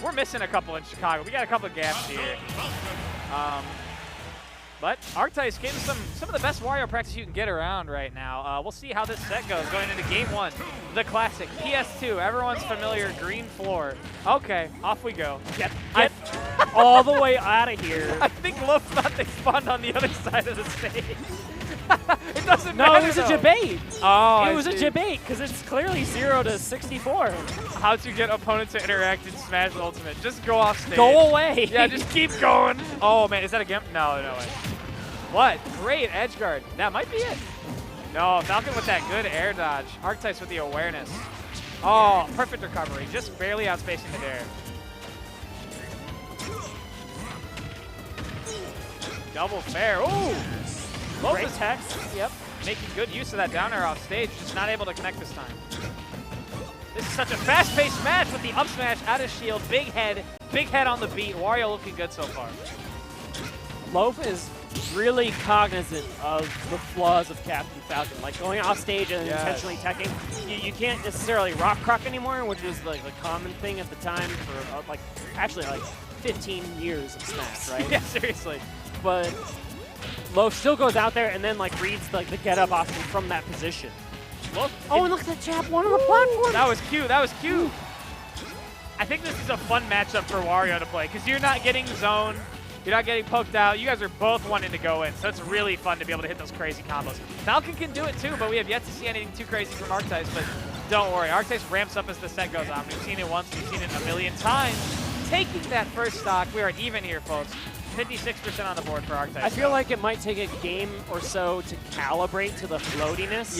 We're missing a couple in Chicago. We got a couple of gaps here. But Arctice gave us some of the best Wario practice you can get around right now. We'll see how this set goes going into game 1. The classic PS2, everyone's familiar green floor. Okay, off we go. Get all the way out of here. I think Loaf thought they spawned on the other side of the stage. It doesn't matter. No, it was a debate. Oh, it was a debate because it's clearly 0 to 64. How to get opponents to interact in Smash Ultimate. Just go off stage. Go away. Yeah, just keep going. Oh, man, is that a gimp? No, no way. What? Great edge guard. That might be it. No, Falcon with that good air dodge. Arctice with the awareness. Oh, perfect recovery. Just barely outspacing the dare. Double fair. Ooh! Great text. Yep. Making good use of that down air off stage. Just not able to connect this time. This is such a fast-paced match with the up smash out of shield. Big head on the beat. Wario looking good so far. Loaf is really cognizant of the flaws of Captain Falcon, like going off stage and intentionally teching. You can't necessarily rock croc anymore, which is like the common thing at the time for actually 15 years of Smash, right? Yeah, seriously. But Loaf still goes out there and then reads the get up option from that position. Look, oh, and look at that jab one on the platform. That was cute. That was cute. I think this is a fun matchup for Wario to play because you're not getting zoned. You're not getting poked out. You guys are both wanting to go in, so it's really fun to be able to hit those crazy combos. Falcon can do it too, but we have yet to see anything too crazy from Arctice, but don't worry. Arctice ramps up as the set goes on. We've seen it once. We've seen it a million times. Taking that first stock, we are even here, folks. 56% on the board for Arctice. I feel like it might take a game or so to calibrate to the floatiness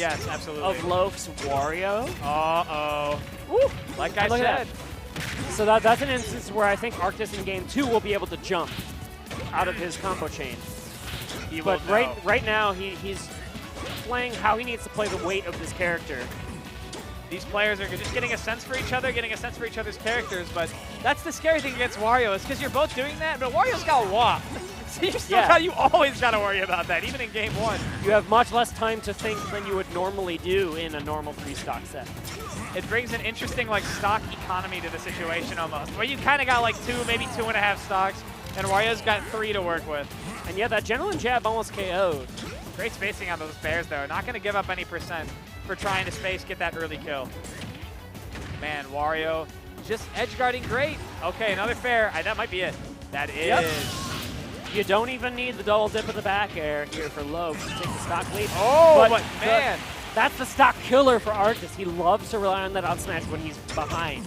of Loaf's Wario. Uh-oh. Woo! Like I said. So that's an instance where I think Arctice in game 2 will be able to jump out of his combo chain. But right now, he's playing how he needs to play the weight of this character. These players are just getting a sense for each other, getting a sense for each other's characters, but that's the scary thing against Wario is because you're both doing that, but Wario's got WAP. So you always got to worry about that, even in game 1. You have much less time to think than you would normally do in a normal 3-stock set. It brings an interesting stock economy to the situation almost, where you kind of got 2, maybe 2.5 stocks, and Wario's got 3 to work with. And yeah, that Gentleman jab almost KO'd. Great spacing on those bears, though. Not going to give up any percent for trying to get that early kill. Man, Wario just edge guarding great. Okay, another fair. That might be it. That is. Yep. You don't even need the double dip of the back air here for Loaf to take the stock lead. Oh, but man. That's the stock killer for Arctice. He loves to rely on that out smash when he's behind.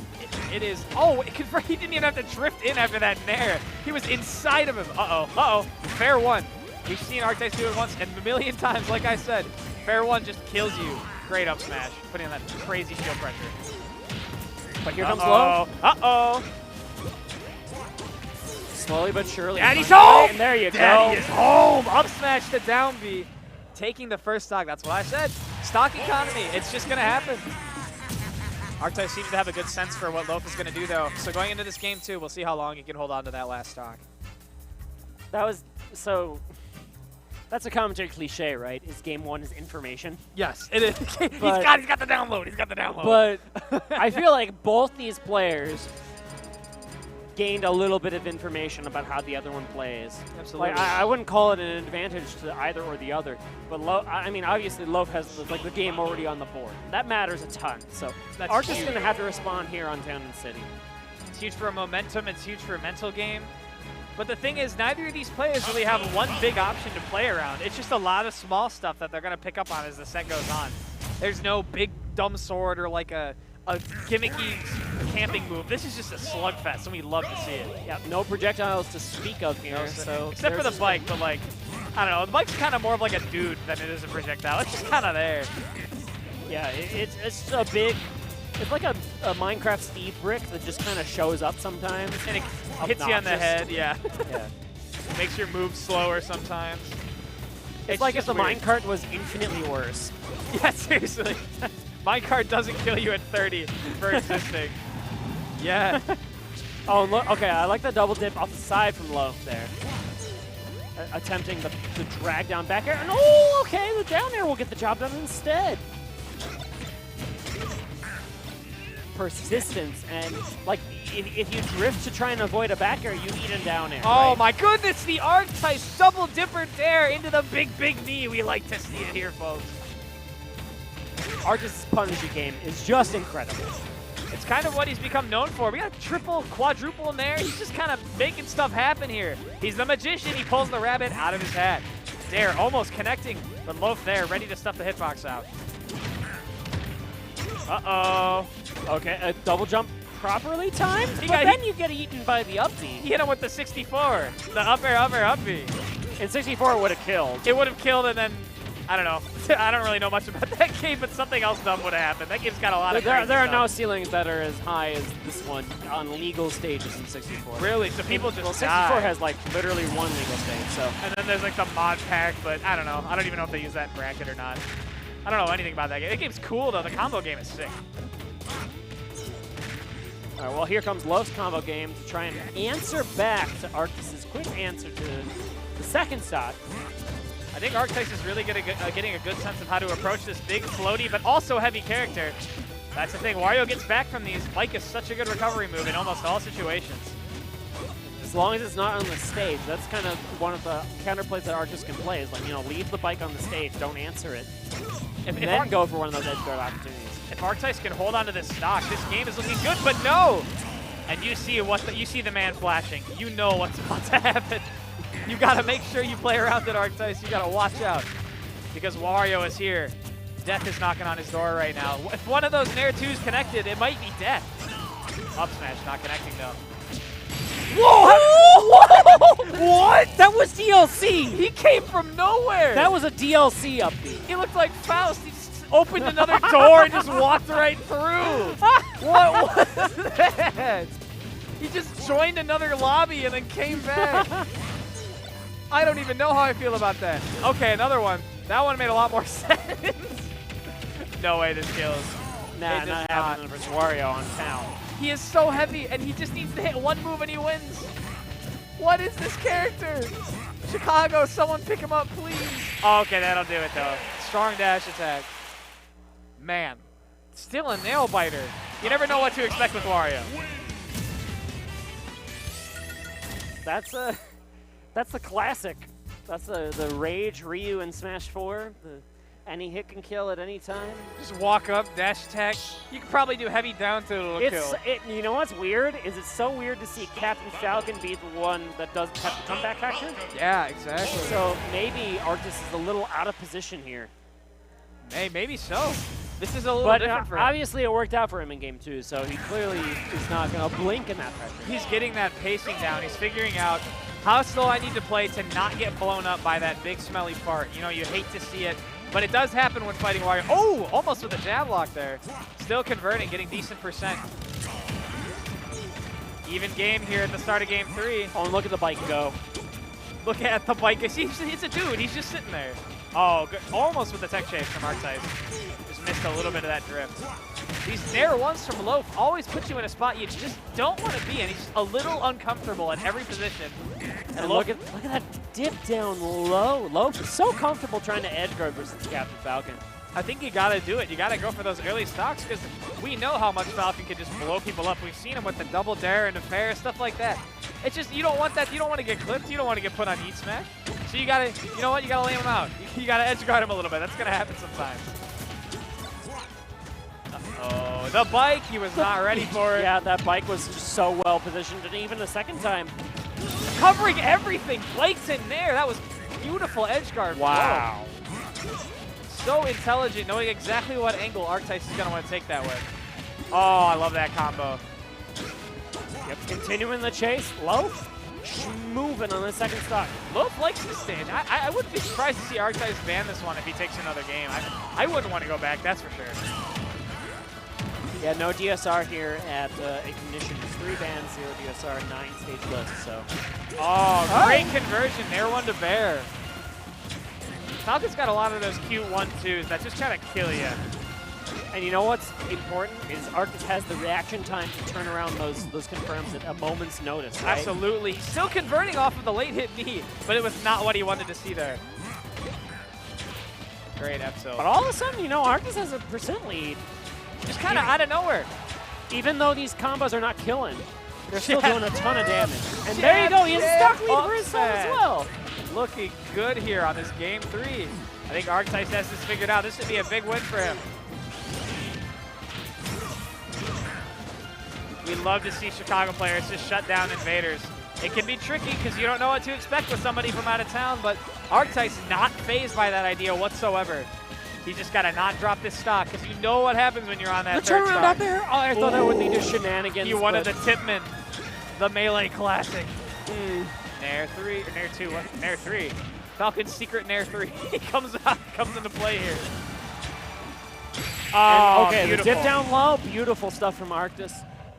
It is. Oh, he didn't even have to drift in after that nair. He was inside of him. Uh-oh. Uh-oh. Fair one. We've seen Arctice do it once and a million times, like I said. Fair one just kills you. Great up smash, putting in that crazy shield pressure. But here comes Loaf. Uh-oh. Slowly but surely. Daddy's home! And there you go. Daddy is home! Up smash to down B. Taking the first stock, that's what I said. Stock economy, it's just going to happen. Arctice seems to have a good sense for what Loaf is going to do, though. So going into this game, too, we'll see how long he can hold on to that last stock. That was, so, that's a commentary cliche, right? Is game 1 is information? Yes, it is. He's got the download. He's got the download. But I feel like both these players gained a little bit of information about how the other one plays. Absolutely. I wouldn't call it an advantage to either or the other, but obviously Loaf has the game already on the board. That matters a ton. So Arctice is going to have to respond here on Town and City. It's huge for a momentum. It's huge for a mental game. But the thing is, neither of these players really have one big option to play around. It's just a lot of small stuff that they're going to pick up on as the set goes on. There's no big dumb sword or a gimmicky camping move. This is just a slugfest, and we love to see it. Yeah, no projectiles to speak of here. Except for the bike, but I don't know. The bike's kind of more of a dude than it is a projectile. It's just kind of there. Yeah, it's a big. It's like a Minecraft Steve brick that just kind of shows up sometimes. And it hits you on the head, yeah. Makes your moves slower sometimes. It's like if the minecart was infinitely worse. Yeah, seriously. Minecart doesn't kill you at 30 for existing. Yeah. Oh, look, okay, I like the double dip off the side from Loaf there. Attempting the drag down back air. And oh, okay, the down air will get the job done instead. persistence, and like if you drift to try and avoid a back air, you eat a down air. Oh right? my goodness, the Arctice double dipper dare into the big knee. We like to see it here, folks. Arctice's Punishy game is just incredible. It's kind of what he's become known for. We got a triple, quadruple in there. He's just kind of making stuff happen here. He's the magician. He pulls the rabbit out of his hat. Dare almost connecting, but Loaf there, ready to stuff the hitbox out. Uh-oh. Okay, a double jump properly timed, but then you get eaten by the up B. He hit him with the 64. The up air, up B. And 64 would have killed. It would have killed, and then, I don't know. I don't really know much about that game, but something else dumb would have happened. That game's got a lot of There are no stuff. ceilings that are as high as this one on legal stages in 64. Really? So people just 64 die. has like literally one legal stage, so. And then there's like the mod pack, but I don't know. I don't even know if they use that in bracket or not. I don't know anything about that game. That game's cool, though. The combo game is sick. All right, well, here comes Loaf's combo game to try and answer back to Arctice's quick answer to the second stock. I think Arctice is really getting a good sense of how to approach this big, floaty, but also heavy character. That's the thing. Wario gets back from these. Bike is such a good recovery move in almost all situations. As long as it's not on the stage, that's kind of one of the counterplays that Arctice can play. Is like, you know, leave the bike on the stage, don't answer it, and then go for one of those edge guard opportunities. If Arctice can hold on to this stock, this game is looking good, but no! And you see you see the man flashing. You know what's about to happen. You gotta make sure you play around that Arctice. You gotta watch out. Because Wario is here. Death is knocking on his door right now. If one of those Nair 2s connected, it might be Death. Up smash, not connecting though. Whoa! What? That was DLC! He came from nowhere! That was a DLC upbeat. He looked like Faust. He just opened another door and just walked right through. What was that? He just joined another lobby and then came back. I don't even know how I feel about that. Okay, another one. That one made a lot more sense. No way this kills. Nah, not happening versus Wario on town. He is so heavy, and he just needs to hit one move and he wins. What is this character? Chicago, someone pick him up, please. Oh, okay, that'll do it, though. Strong dash attack. Man, still a nail biter. You never know what to expect with Wario. That's the classic. That's the Rage Ryu in Smash 4. Any hit can kill at any time. Just walk up, dash attack. You could probably do heavy down to it'll kill. You know what's weird? Is it's so weird to see Captain Falcon be the one that does have the comeback factor. Yeah, exactly. So maybe Arctice is a little out of position here. Hey, maybe so. This is a little different for him. Obviously it worked out for him in game 2, so he clearly is not going to blink in that pressure. He's getting that pacing down. He's figuring out how slow I need to play to not get blown up by that big smelly fart. You know, you hate to see it. But it does happen when fighting Wario. Oh, almost with a jab lock there. Still converting, getting decent percent. Even game here at the start of game 3. Oh, and look at the bike go. Look at the bike. It's a dude. He's just sitting there. Oh, good. Almost with the tech chase from Arctice. Just missed a little bit of that drift. These Nair 1s from Loaf always put you in a spot you just don't want to be in. He's just a little uncomfortable at every position. And look at that dip down low. Loaf is so comfortable trying to edge guard versus Captain Falcon. I think you got to do it. You got to go for those early stocks because we know how much Falcon can just blow people up. We've seen him with the double dare and the fair, stuff like that. It's just, you don't want that. You don't want to get clipped. You don't want to get put on eat smash. So you got to, you know what? You got to lay him out. You got to edge guard him a little bit. That's going to happen sometimes. Uh-oh, the bike. He was not ready for it. Yeah, that bike was just so well positioned. And even the second time, covering everything. Blake's in there. That was beautiful edge guard. Wow. Whoa. So intelligent, knowing exactly what angle Arctice is going to want to take that with. Oh, I love that combo. Yep, continuing the chase. Loaf moving on the second stock. Loaf likes this stage. I wouldn't be surprised to see Arctice ban this one if he takes another game. I wouldn't want to go back, that's for sure. Yeah, no DSR here at Ignition. 3 bans, 0 DSR, 9 stage list, so. Oh, great conversion. Nair 1 to bear. Falcon's got a lot of those cute 1-2s that just try to kill you. And you know what's important is Arctice has the reaction time to turn around those confirms at a moment's notice, right? Absolutely. He's still converting off of the late hit knee, but it was not what he wanted to see there. Great F-Tilt. But all of a sudden, you know, Arctice has a percent lead. Just kind of out of nowhere. Even though these combos are not killing, they're still Yeah. doing a ton of damage. And there you go, he has a stock lead for himself as well. Looking good here on this game 3. I think Arctice has this figured out. This should be a big win for him. We love to see Chicago players just shut down invaders. It can be tricky because you don't know what to expect with somebody from out of town, but Arctice not phased by that idea whatsoever. He just got to not drop this stock because you know what happens when you're on that The third turnaround stock. out there, oh, I thought that would lead to shenanigans. He wanted the Tipman, the Melee Classic. Mm. Nair 3, or Nair 2, what? Nair 3. Falcon's secret Nair 3. He comes into play here. Oh, okay, beautiful. the dip down low, beautiful stuff from Arctice.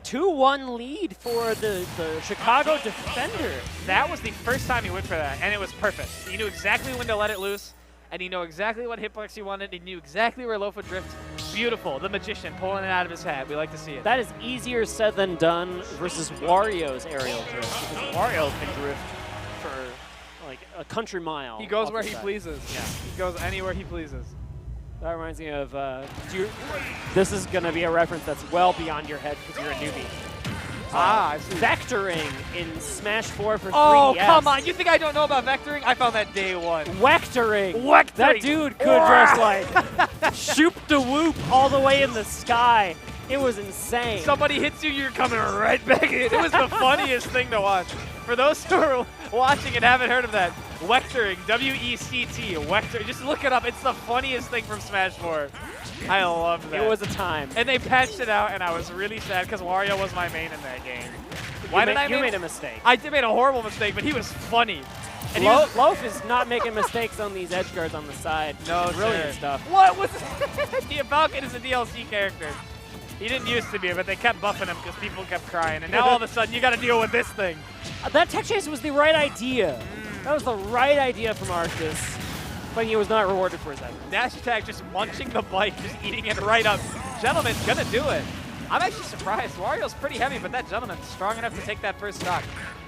2-1 lead for the Chicago defender. That was the first time he went for that, and it was perfect. He knew exactly when to let it loose, and he knew exactly what hitbox he wanted. He knew exactly where Loaf would drift. Beautiful. The magician pulling it out of his hat. We like to see it. That is easier said than done versus Wario's aerial drift. Because Wario can drift for like a country mile. He goes off where the he side. pleases. Yeah. He goes anywhere he pleases. That reminds me of, this is going to be a reference that's well beyond your head because you're a newbie. I see. Vectoring in Smash 4 for 3DS. Oh, come on. You think I don't know about vectoring? I found that day one. Vectoring. Vectoring. That dude could just like shoot the whoop all the way in the sky. It was insane. Somebody hits you, you're coming right back in. It was the funniest thing to watch. For those who are watching and haven't heard of that, Vectoring, W-E-C-T, Vector. Just look it up. It's the funniest thing from Smash 4. I love that. It was a time. And they patched it out, and I was really sad because Wario was my main in that game. Why did I You make made a mistake. I did make a horrible mistake, but he was funny. And Loaf is not making mistakes on these edge guards on the side. No, brilliant sir. stuff. What was Falcon is a DLC character. He didn't used to be, but they kept buffing him because people kept crying. And now all of a sudden, you got to deal with this thing. That tech chase was the right idea. That was the right idea from Arctice, but he was not rewarded for his effort. Dash attack just munching the bite, just eating it right up. Gentleman's gonna do it. I'm actually surprised. Wario's pretty heavy, but that gentleman's strong enough to take that first stock.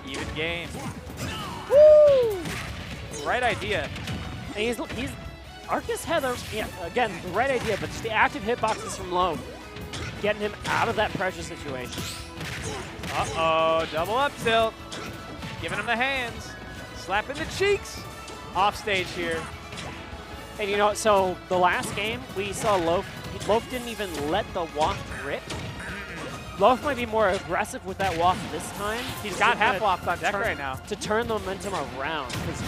Even game. Woo! Right idea. And Arctice had again, the right idea, but just the active hitboxes from Loaf, getting him out of that pressure situation. Uh-oh, double up tilt. Giving him the hands. Slapping the cheeks. Off stage here. And you know, so the last game, we saw Loaf didn't even let the waft rip. Loaf might be more aggressive with that waft this time. He's got half waft on deck right now. To turn the momentum around. Because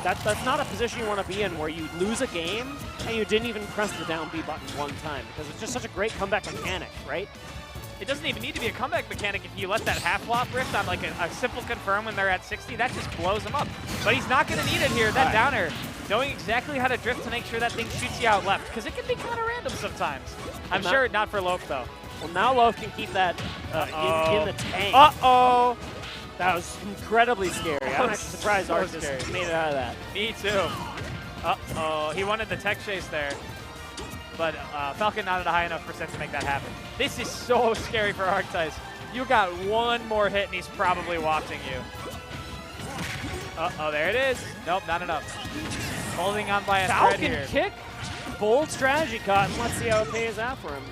that's not a position you want to be in where you lose a game and you didn't even press the down B button one time. Because it's just such a great comeback mechanic, right? It doesn't even need to be a comeback mechanic if you let that half flop rift on like a simple confirm when they're at 60. That just blows them up. But he's not going to need it here. That down air, knowing exactly how to drift to make sure that thing shoots you out left, because it can be kind of random sometimes. I'm sure not for Loaf though. Well, now Loaf can keep that in the tank. Uh-oh. That was incredibly scary. I'm actually surprised So Arctice scary. made it out of that. Me too. Uh-oh. He wanted the tech chase there. But Falcon not at a high enough percent to make that happen. This is so scary for Arctice. You got one more hit and he's probably wafting you. Uh-oh, there it is. Nope, not enough. Holding on by a thread here. Falcon kick, bold strategy cut, and let's see how it pays out for him.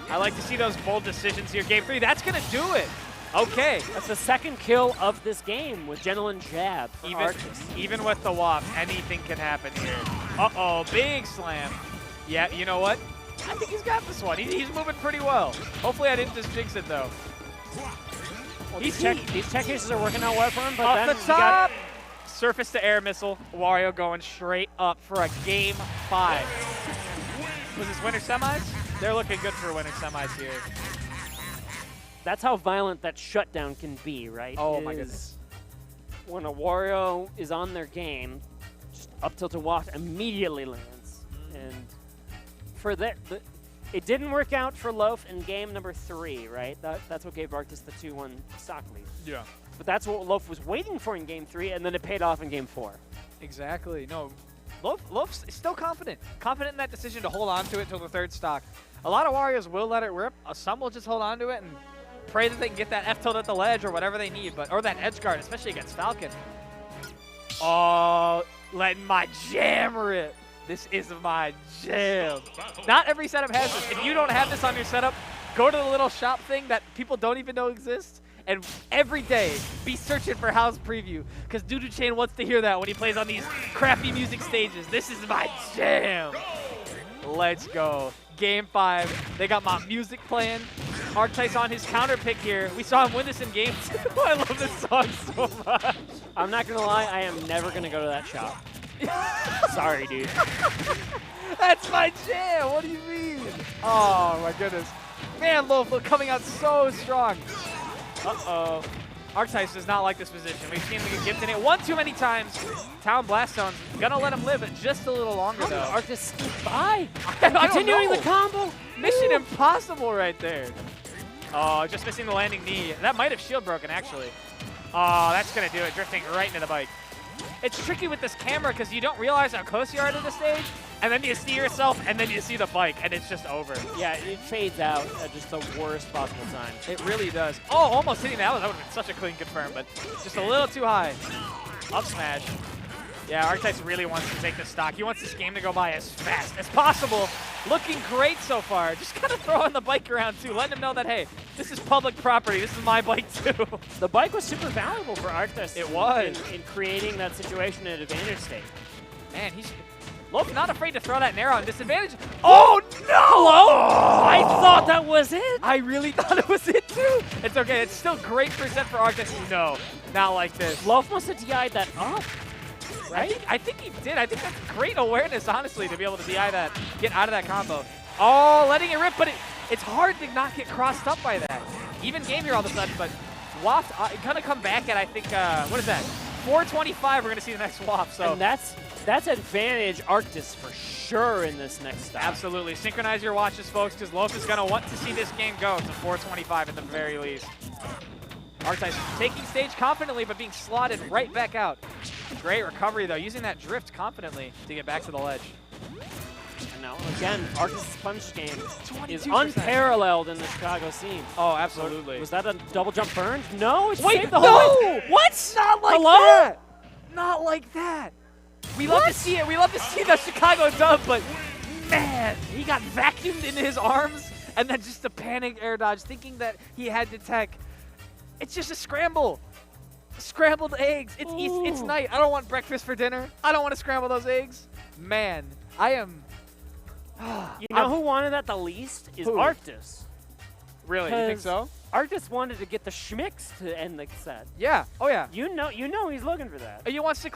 I like to see those bold decisions here. Game 3, that's going to do it. Okay. That's the second kill of this game with Gentleman Jab for Arctice. Even with the waft, anything can happen here. Uh-oh, big slam. Yeah, you know what? I think he's got this one. He's moving pretty well. Hopefully I didn't just jinx it, though. Well, these tech cases are working out well for him, but Off then the top! Surface to air missile. Wario going straight up for a game 5. Was this winner semis? They're looking good for winner semis here. That's how violent that shutdown can be, right? Oh my goodness. When a Wario is on their game, just up tilt to waft immediately lands. And for that, it didn't work out for Loaf in game number 3, right? That's what gave Arctice the 2-1 stock lead. Yeah. But that's what Loaf was waiting for in game 3, and then it paid off in game 4. Exactly. No, Loaf's still confident. Confident in that decision to hold on to it till the third stock. A lot of Warriors will let it rip. Some will just hold on to it and pray that they can get that F tilt at the ledge or whatever they need, or that edge guard, especially against Falcon. Oh, letting my jam rip. This is my jam. Not every setup has this. If you don't have this on your setup, go to the little shop thing that people don't even know exists, and every day be searching for house preview, because Doodoo Chain wants to hear that when he plays on these crappy music stages. This is my jam. Let's go. Game 5. They got my music playing. Arctice on his counter pick here. We saw him win this in game 2. I love this song so much. I'm not gonna lie, I am never gonna go to that shop. Sorry, dude. That's my jam. What do you mean? Oh my goodness. Man, Loaf coming out so strong. Uh-oh. Arctice does not like this position. We've seen him get gifted it one too many times. Town Blaststone's gonna let him live just a little longer though. Arctice sneak by. I Continuing the combo. Mission impossible right there. Oh, just missing the landing knee. That might have shield broken actually. Oh, that's gonna do it. Drifting right into the bike. It's tricky with this camera because you don't realize how close you are to the stage, and then you see yourself, and then you see the bike, and it's just over. Yeah, it fades out at just the worst possible time. It really does. Oh, almost hitting that one. That would have been such a clean confirm, but just a little too high. Up smash. Yeah, Arctice really wants to take the stock. He wants this game to go by as fast as possible. Looking great so far. Just kind of throwing the bike around, too. Letting him know that, hey, this is public property. This is my bike, too. The bike was super valuable for Arctice. It was. In creating that situation in advantage state. Man, he's Loaf not afraid to throw that Nair on disadvantage. Oh, no! Oh, I thought that was it. I really thought it was it, too. It's okay. It's still great percent for Arctice. No, not like this. Loaf must have DI'd that up. Right? I think he did. I think that's great awareness, honestly, to be able to DI that, get out of that combo. Oh, letting it rip, but it's hard to not get crossed up by that. Even game here all of a sudden, but Waft gonna come back at, I think, what is that? 425, we're gonna see the next Waft. So. And that's advantage Arctice for sure in this next stop. Absolutely. Synchronize your watches, folks, because Loaf is gonna want to see this game go to 425 at the very least. Arctice taking stage confidently, but being slotted right back out. Great recovery, though, using that drift confidently to get back to the ledge. And now, again, Arctice's punch game is 22%. unparalleled in the Chicago scene. Oh, absolutely. Was that a double jump burn? No, it's Wait, saved the whole way. What? Not like Hello? that! Not like that! We love to see it. We love to see the Chicago dub, but man, he got vacuumed into his arms, and then just a panic air dodge, thinking that he had to tech. It's just a scramble. Scrambled eggs. It's night. I don't want breakfast for dinner. I don't want to scramble those eggs. Man, I am. You know who wanted that the least is Who? Arctice. Really? You think so? Arctice wanted to get the schmicks to end the set. Yeah. Oh yeah. You know he's looking for that. He wants to.